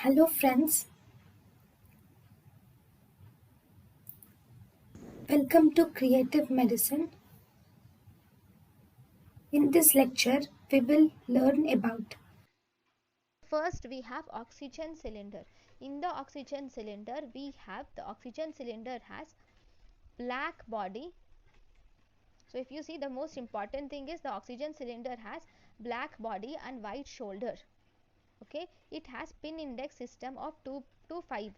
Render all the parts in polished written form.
Hello friends, welcome to Creative Medicine. In this lecture, we will learn about First, we have oxygen cylinder. In the oxygen cylinder, the oxygen cylinder has black body. So if you see, the most important thing is the oxygen cylinder has black body and white shoulder. Okay, it has pin index system of 2 to 5.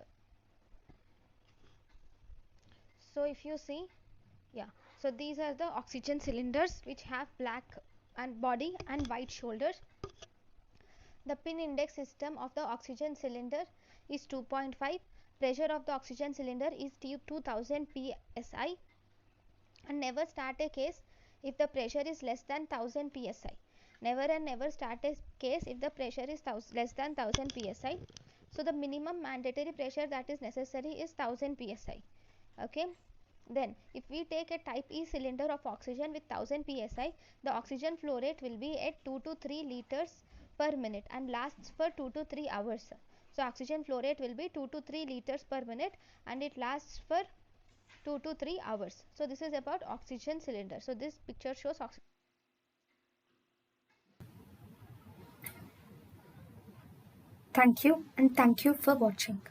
So if you see, yeah, so these are the oxygen cylinders which have black and body and white shoulders. The pin index system of the oxygen cylinder is 2.5. Pressure of the oxygen cylinder is 2000 psi, and never start a case if the pressure is less than 1000 psi. Never and never start a case if the pressure is less than 1000 psi. So the minimum mandatory pressure that is necessary is 1000 psi. Okay. Then if we take a type E cylinder of oxygen with 1000 psi, the oxygen flow rate will be at 2 to 3 liters per minute and lasts for 2 to 3 hours. So oxygen flow rate will be 2 to 3 liters per minute and it lasts for 2 to 3 hours. So this is about oxygen cylinder. So this picture shows oxygen. thank you and thank you for watching.